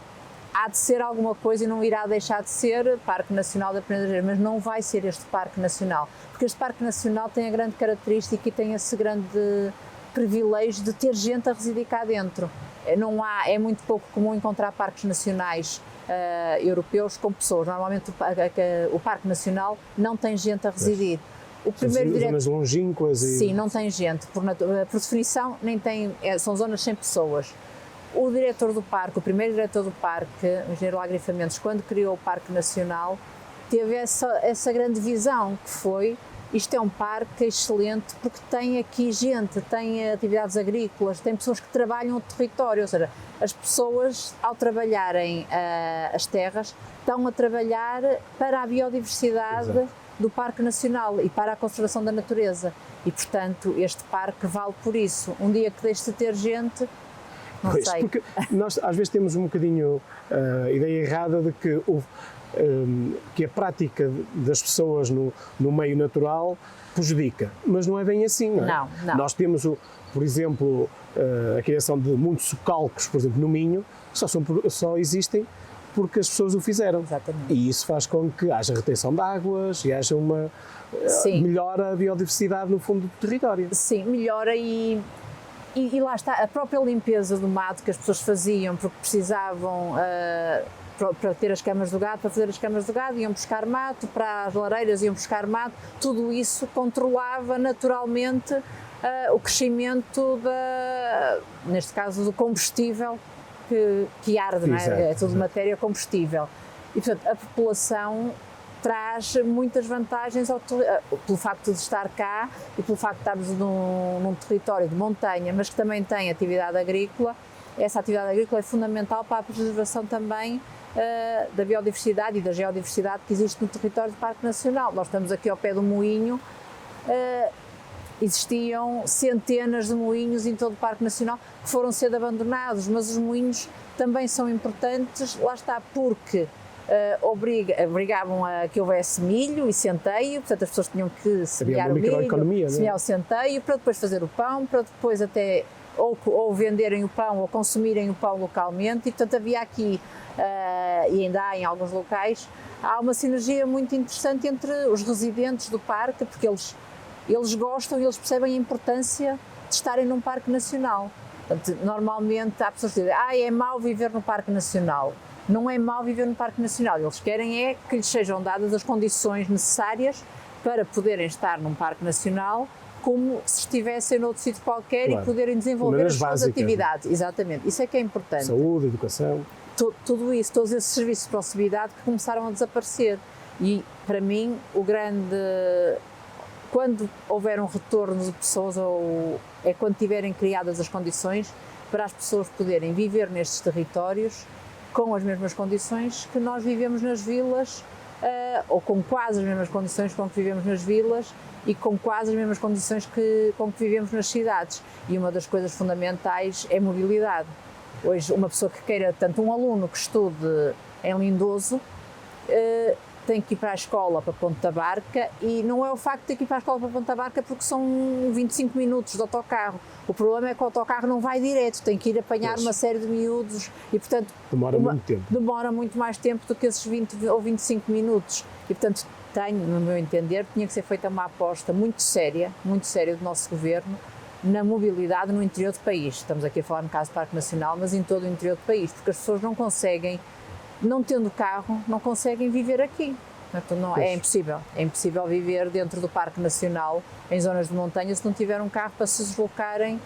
[SPEAKER 2] há de ser alguma coisa e não irá deixar de ser Parque Nacional da Peneda Gerês, mas não vai ser este Parque Nacional, porque este Parque Nacional tem a grande característica e tem esse grande privilégio de ter gente a residir cá dentro. É muito pouco comum encontrar parques nacionais europeus com pessoas. Normalmente o Parque Nacional não tem gente a residir. O primeiro
[SPEAKER 1] zonas longínquas e...
[SPEAKER 2] Sim, não tem gente, por definição são zonas sem pessoas. O diretor do parque, o primeiro diretor do parque, o engenheiro Lagrifo Mendes, quando criou o Parque Nacional, teve essa grande visão que foi: isto é um parque excelente porque tem aqui gente, tem atividades agrícolas, tem pessoas que trabalham o território, ou seja, as pessoas ao trabalharem as terras estão a trabalhar para a biodiversidade. Exato. Do Parque Nacional e para a conservação da natureza e, portanto, este parque vale por isso. Um dia que deixe de ter gente, não sei.
[SPEAKER 1] Porque nós às vezes temos um bocadinho a ideia errada de que a prática das pessoas no meio natural prejudica, mas não é bem assim, não é?
[SPEAKER 2] Não.
[SPEAKER 1] Nós temos, por exemplo, a criação de muitos socalcos, por exemplo, no Minho, que só existem porque as pessoas o fizeram.
[SPEAKER 2] Exatamente.
[SPEAKER 1] E isso faz com que haja retenção de águas e haja melhora a biodiversidade no fundo do território.
[SPEAKER 2] Sim, melhora e lá está, a própria limpeza do mato que as pessoas faziam porque precisavam para ter as camas do gado, para fazer as camas do gado, iam buscar mato, para as lareiras iam buscar mato, tudo isso controlava naturalmente o crescimento neste caso do combustível que arde, não é? É tudo matéria combustível. E, portanto, a população traz muitas vantagens pelo facto de estar cá e pelo facto de estarmos num território de montanha, mas que também tem atividade agrícola. Essa atividade agrícola é fundamental para a preservação também da biodiversidade e da geodiversidade que existe no território do Parque Nacional. Nós estamos aqui ao pé do moinho. Existiam centenas de moinhos em todo o Parque Nacional que foram sendo abandonados, mas os moinhos também são importantes, lá está, porque obrigavam a que houvesse milho e centeio, portanto as pessoas tinham que semear o milho, semear o centeio, para depois fazer o pão, para depois até ou venderem o pão ou consumirem o pão localmente, e portanto havia aqui, e ainda há em alguns locais, há uma sinergia muito interessante entre os residentes do parque, porque eles gostam e eles percebem a importância de estarem num Parque Nacional. Portanto, normalmente há pessoas que dizem é mau viver no Parque Nacional. Não é mau viver no Parque Nacional, eles querem que lhes sejam dadas as condições necessárias para poderem estar num Parque Nacional como se estivessem noutro sítio qualquer, claro, e poderem desenvolver as suas atividades. Exatamente, isso é que é importante.
[SPEAKER 1] Saúde, educação.
[SPEAKER 2] Tudo isso, todos esses serviços de proximidade que começaram a desaparecer. E, para mim, quando houver um retorno de pessoas, é quando tiverem criadas as condições para as pessoas poderem viver nestes territórios com as mesmas condições que nós vivemos nas vilas, ou com quase as mesmas condições com que vivemos nas vilas e com quase as mesmas condições com que vivemos nas cidades. E uma das coisas fundamentais é a mobilidade. Hoje, uma pessoa que queira, tanto um aluno que estude em Lindoso, tem que ir para a escola para Ponta Barca, e não é o facto de ter que ir para a escola para Ponta Barca porque são 25 minutos de autocarro. O problema é que o autocarro não vai direto, tem que ir apanhar uma série de miúdos e, portanto,
[SPEAKER 1] demora muito tempo.
[SPEAKER 2] Demora muito mais tempo do que esses 20 ou 25 minutos. E, portanto, no meu entender, tinha que ser feita uma aposta muito séria do nosso governo na mobilidade no interior do país. Estamos aqui a falar no caso do Parque Nacional, mas em todo o interior do país, porque as pessoas não conseguem, não tendo carro, não conseguem viver aqui. Então, é impossível viver dentro do Parque Nacional, em zonas de montanha, se não tiver um carro para se deslocarem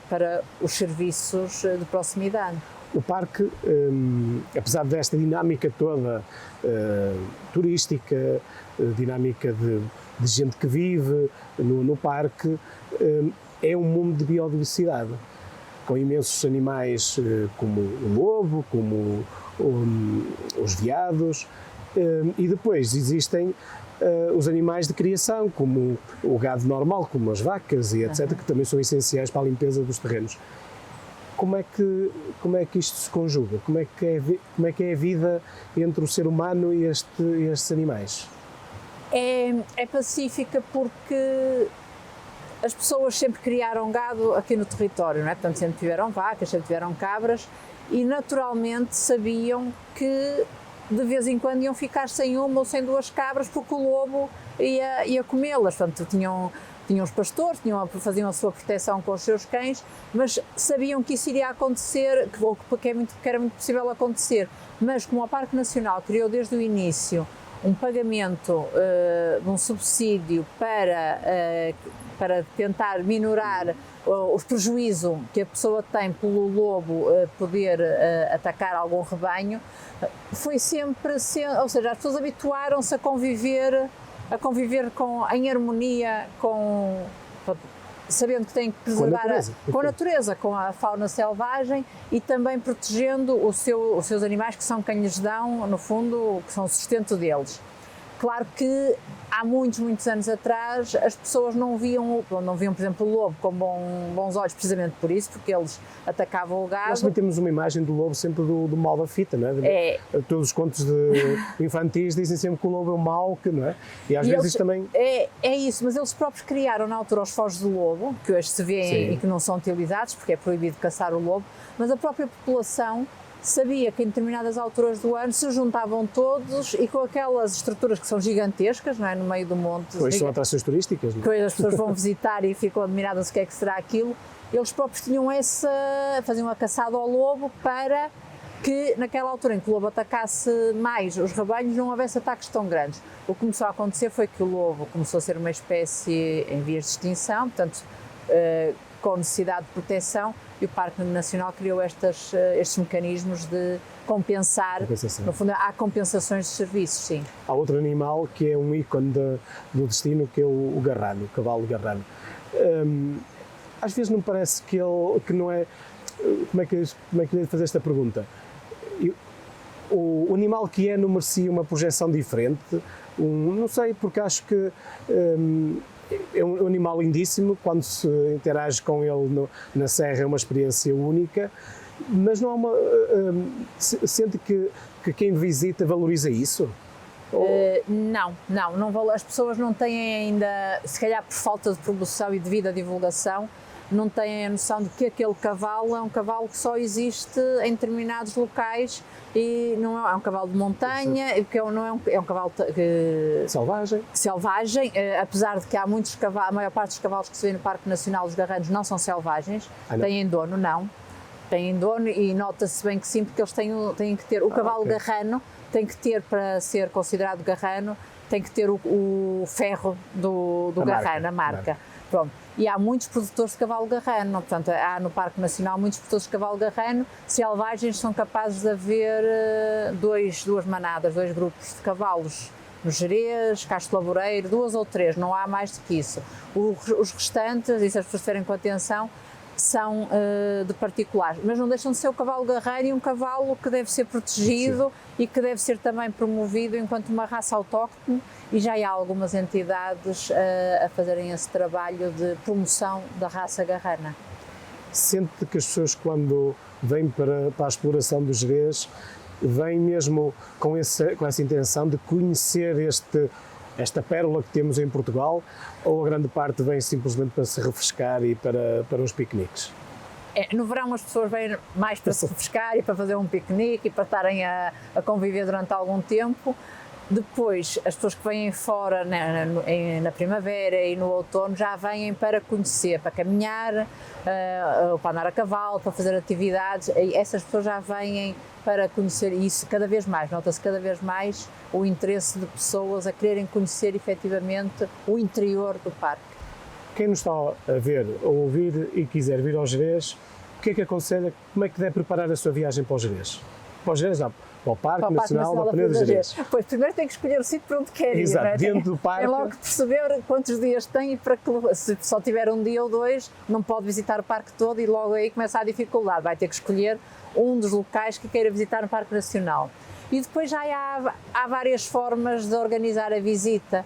[SPEAKER 2] para os serviços de proximidade.
[SPEAKER 1] O parque, apesar desta dinâmica toda turística, dinâmica de gente que vive no parque, é um mundo de biodiversidade, com imensos animais como o lobo, como os veados, e depois existem os animais de criação, como o gado normal, como as vacas e etc., que também são essenciais para a limpeza dos terrenos. Como é que isto se conjuga? Como é que é a vida entre o ser humano e estes animais?
[SPEAKER 2] É pacífica porque as pessoas sempre criaram gado aqui no território, não é? Portanto, sempre tiveram vacas, sempre tiveram cabras e naturalmente sabiam que de vez em quando iam ficar sem uma ou sem duas cabras porque o lobo ia comê-las. Portanto, tinham os pastores, faziam a sua proteção com os seus cães, mas sabiam que isso iria acontecer, que era muito possível acontecer. Mas como o Parque Nacional criou desde o início um pagamento de um subsídio para tentar minorar o prejuízo que a pessoa tem pelo lobo poder atacar algum rebanho, foi sempre, ou seja, as pessoas habituaram-se a conviver em harmonia sabendo que têm que preservar com a natureza, com a fauna selvagem e também protegendo os seus animais, que são quem lhes dão, no fundo, que são o sustento deles. Claro que há muitos anos atrás as pessoas não viam, por exemplo, o lobo com bons olhos precisamente por isso, porque eles atacavam o gado.
[SPEAKER 1] Nós também temos uma imagem do lobo sempre do mal da fita, não é? Todos os contos infantis dizem sempre que o lobo é o mau, não é? E às vezes também...
[SPEAKER 2] É isso, mas eles próprios criaram na altura os fogos do lobo, que hoje se vêem e que não são utilizados, porque é proibido caçar o lobo, mas a própria população sabia que em determinadas alturas do ano se juntavam todos e com aquelas estruturas que são gigantescas, não é? No meio do monte.
[SPEAKER 1] Pois são atrações turísticas, não é?
[SPEAKER 2] Que as pessoas vão visitar e ficam admiradas o que é que será aquilo. Eles próprios faziam a caçada ao lobo para que naquela altura em que o lobo atacasse mais os rebanhos não houvesse ataques tão grandes. O que começou a acontecer foi que o lobo começou a ser uma espécie em vias de extinção, portanto, com necessidade de proteção, e o Parque Nacional criou estes mecanismos de compensar. No fundo, há compensações de serviços, sim.
[SPEAKER 1] Há outro animal que é um ícone do destino, que é o garrano, o cavalo garrano. Às vezes não parece que não é... Como é que eu ia fazer esta pergunta? O animal que é não merecia uma projeção diferente? Não sei, porque acho que... é um animal lindíssimo, quando se interage com ele na serra é uma experiência única, mas não há uma... sente que quem visita valoriza isso?
[SPEAKER 2] Não, as pessoas não têm ainda, se calhar por falta de promoção e devida divulgação, não têm a noção de que aquele cavalo é um cavalo que só existe em determinados locais e não é um cavalo de montanha, porque não é um cavalo selvagem, apesar de que há muitos cavalos, a maior parte dos cavalos que se vê no Parque Nacional dos Garranos não são selvagens, têm dono, têm dono e nota-se bem que sim, porque eles têm que ter, o cavalo garrano tem que ter, para ser considerado garrano, tem que ter o ferro do garrano, a marca. Pronto. E há muitos produtores de cavalo garrano, portanto, há no Parque Nacional muitos produtores de cavalo garrano selvagens, são capazes de haver duas manadas, dois grupos de cavalos no Gerês, Castro Laboreiro, 2 ou 3, não há mais do que isso. Os restantes, e se as pessoas estiverem com atenção, são de particulares, mas não deixam de ser o cavalo garreiro e um cavalo que deve ser protegido e que deve ser também promovido enquanto uma raça autóctone, e já há algumas entidades a fazerem esse trabalho de promoção da raça garrana.
[SPEAKER 1] Sente que as pessoas, quando vêm para a exploração do Gerês, vêm mesmo com essa intenção de conhecer esta pérola que temos em Portugal, ou a grande parte vem simplesmente para se refrescar e para os piqueniques?
[SPEAKER 2] No verão as pessoas vêm mais para se refrescar e para fazer um piquenique e para estarem a conviver durante algum tempo. Depois, as pessoas que vêm fora na primavera e no outono já vêm para conhecer, para caminhar, para andar a cavalo, para fazer atividades, e essas pessoas já vêm para conhecer isso cada vez mais, nota-se cada vez mais o interesse de pessoas a quererem conhecer efetivamente o interior do parque.
[SPEAKER 1] Quem nos está a ver ou ouvir e quiser vir ao Gerês, o que é que aconselha, como é que deve preparar a sua viagem para o Gerês? Para o Gerês, não, para o Parque Nacional da Peneda do Gerês.
[SPEAKER 2] Pois, primeiro tem que escolher o sítio para onde quer ir.
[SPEAKER 1] Exato,
[SPEAKER 2] não é?
[SPEAKER 1] dentro do parque.
[SPEAKER 2] Tem logo que perceber quantos dias tem e para que, se só tiver um dia ou dois, não pode visitar o parque todo e logo aí começa a dificuldade. Vai ter que escolher um dos locais que queira visitar no Parque Nacional. E depois já há várias formas de organizar a visita.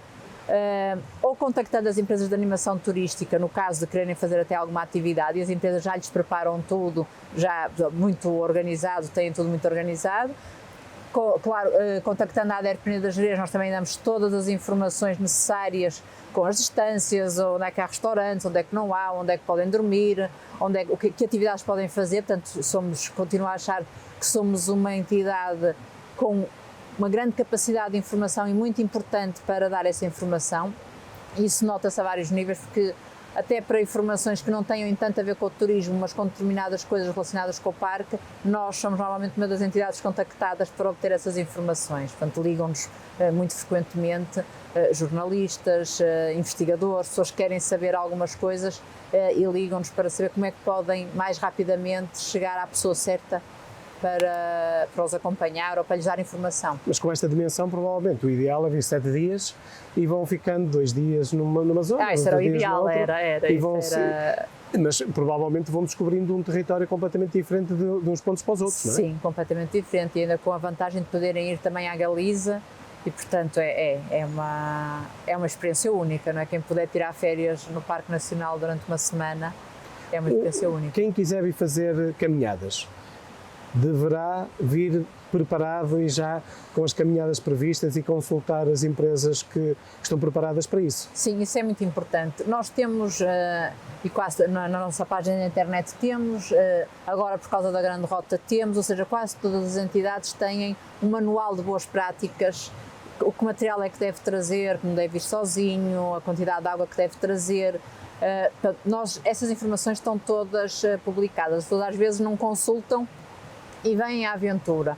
[SPEAKER 2] Ou contactando as empresas de animação turística, no caso de quererem fazer até alguma atividade, e as empresas já lhes preparam tudo, já muito organizado, têm tudo muito organizado. Claro, contactando a ADER Peneda Gerês, nós também damos todas as informações necessárias com as distâncias, onde é que há restaurantes, onde é que não há, onde é que podem dormir, que atividades podem fazer. Portanto, continuo a achar que somos uma entidade com uma grande capacidade de informação e muito importante para dar essa informação. Isso nota-se a vários níveis, porque até para informações que não tenham tanto a ver com o turismo, mas com determinadas coisas relacionadas com o parque, nós somos normalmente uma das entidades contactadas para obter essas informações. Portanto, ligam-nos muito frequentemente jornalistas, investigadores, pessoas que querem saber algumas coisas e ligam-nos para saber como é que podem mais rapidamente chegar à pessoa certa para os acompanhar ou para lhes dar informação.
[SPEAKER 1] Mas com esta dimensão, provavelmente, o ideal é vir 7 dias e vão ficando 2 dias numa zona.
[SPEAKER 2] Isso era o ideal, era.
[SPEAKER 1] Mas provavelmente vão descobrindo um território completamente diferente de uns pontos para os outros, não é?
[SPEAKER 2] Sim, completamente diferente, e ainda com a vantagem de poderem ir também à Galiza, e portanto é uma experiência única, não é? Quem puder tirar férias no Parque Nacional durante uma semana, é uma experiência única.
[SPEAKER 1] Quem quiser vir fazer caminhadas, deverá vir preparado e já com as caminhadas previstas e consultar as empresas que estão preparadas para isso.
[SPEAKER 2] Sim, isso é muito importante. Nós temos, e quase na nossa página da internet temos, agora por causa da Grande Rota temos, ou seja, quase todas as entidades têm um manual de boas práticas, o que material é que deve trazer, como deve ir sozinho, a quantidade de água que deve trazer. Essas informações estão todas publicadas, as pessoas às vezes não consultam e vêm à aventura.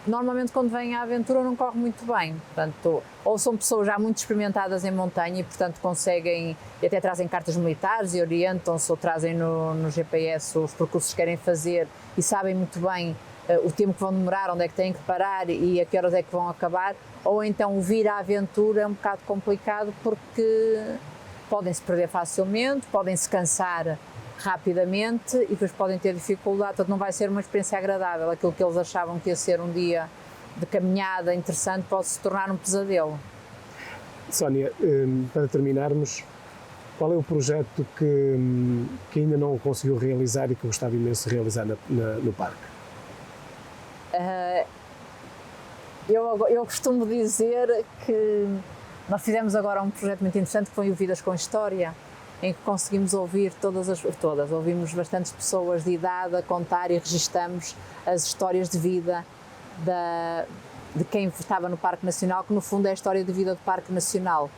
[SPEAKER 2] Normalmente quando vêm à aventura não corre muito bem, portanto, ou são pessoas já muito experimentadas em montanha e portanto conseguem, e até trazem cartas militares e orientam-se, ou trazem no GPS os percursos que querem fazer e sabem muito bem o tempo que vão demorar, onde é que têm que parar e a que horas é que vão acabar, ou então vir à aventura é um bocado complicado porque podem-se perder facilmente, podem-se cansar rapidamente e depois podem ter dificuldade, portanto não vai ser uma experiência agradável. Aquilo que eles achavam que ia ser um dia de caminhada interessante pode se tornar um pesadelo.
[SPEAKER 1] Sónia, para terminarmos, qual é o projeto que ainda não conseguiu realizar e que gostava imenso de realizar no parque?
[SPEAKER 2] Eu costumo dizer que nós fizemos agora um projeto muito interessante que foi o Vidas com História, em que conseguimos ouvir ouvimos bastantes pessoas de idade a contar e registamos as histórias de vida de quem estava no Parque Nacional, que no fundo é a história de vida do Parque Nacional.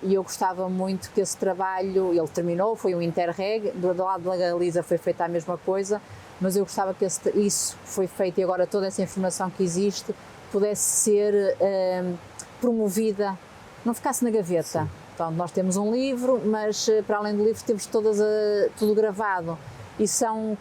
[SPEAKER 2] E eu gostava muito que esse trabalho, ele terminou, foi um interreg, do lado da Galiza foi feita a mesma coisa, mas eu gostava que isso foi feito e agora toda essa informação que existe pudesse ser promovida, não ficasse na gaveta. Sim. Então, nós temos um livro, mas para além do livro temos tudo gravado e são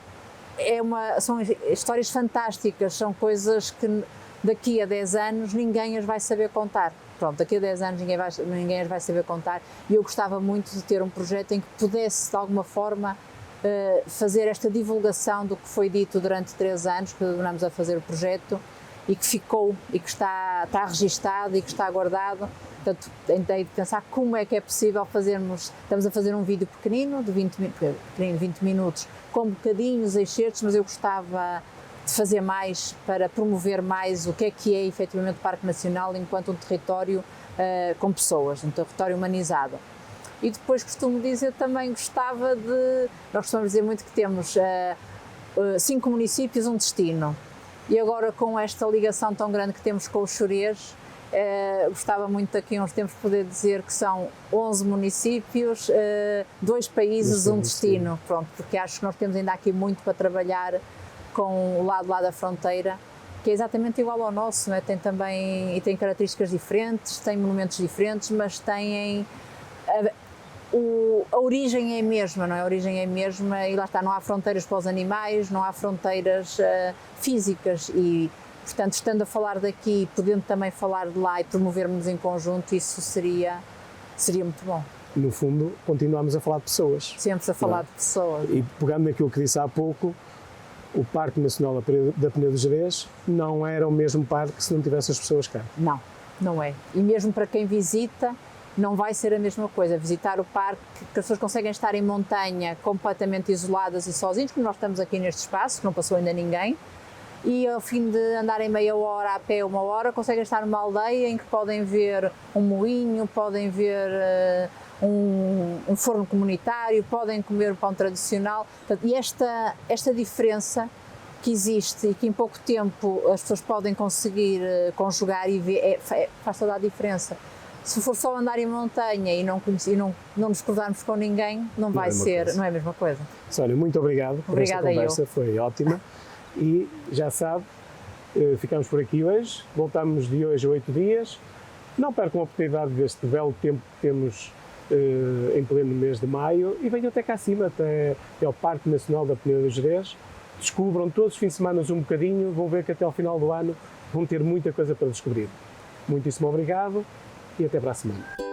[SPEAKER 2] histórias fantásticas, são coisas que daqui a 10 anos ninguém as vai saber contar. Pronto, daqui a 10 anos ninguém as vai saber contar e eu gostava muito de ter um projeto em que pudesse de alguma forma fazer esta divulgação do que foi dito durante 3 anos que demoramos a fazer o projeto e que ficou e que está registado e que está guardado. Portanto, tentei pensar como é que é possível estamos a fazer um vídeo pequenino, de 20 minutos, com bocadinhos, excertos, mas eu gostava de fazer mais para promover mais o que é efetivamente o Parque Nacional enquanto um território com pessoas, um território humanizado. E depois costumo dizer também, nós costumamos dizer muito que temos 5 municípios, um destino. E agora com esta ligação tão grande que temos com o Xurés, gostava muito daqui a uns tempos poder dizer que são 11 municípios, 2 países, um destino. Pronto, porque acho que nós temos ainda aqui muito para trabalhar com o lado lá da fronteira, que é exatamente igual ao nosso, não é? Tem características diferentes, tem monumentos diferentes, mas têm a origem é a mesma, não é? A origem é a mesma e lá está, não há fronteiras para os animais, não há fronteiras físicas e, portanto, estando a falar daqui, podendo também falar de lá e promovermos em conjunto, isso seria muito bom.
[SPEAKER 1] No fundo, continuamos a falar de pessoas.
[SPEAKER 2] Sempre a falar de pessoas.
[SPEAKER 1] E pegando naquilo que disse há pouco, o Parque Nacional da Peneda do Gerês não era o mesmo parque se não tivesse as pessoas cá.
[SPEAKER 2] Não, não é. E mesmo para quem visita, não vai ser a mesma coisa. Visitar o parque, que as pessoas conseguem estar em montanha completamente isoladas e sozinhos, como nós estamos aqui neste espaço, que não passou ainda ninguém, e ao fim de andarem meia hora a pé, 1 hora, conseguem estar numa aldeia em que podem ver um moinho, podem ver um forno comunitário, podem comer pão tradicional. E esta diferença que existe e que em pouco tempo as pessoas podem conseguir conjugar e ver, faz toda a diferença. Se for só andar em montanha e não nos cruzarmos com ninguém, não é a mesma coisa.
[SPEAKER 1] Sónia, muito obrigado por esta conversa, foi ótima. E já sabe, ficamos por aqui hoje, voltamos de hoje a 8 dias. Não percam a oportunidade deste belo tempo que temos em pleno mês de maio e venham até cá acima, até ao Parque Nacional da Peneda do Gerês. Descubram todos os fins de semana um bocadinho, vão ver que até ao final do ano vão ter muita coisa para descobrir. Muitíssimo obrigado e até para a semana.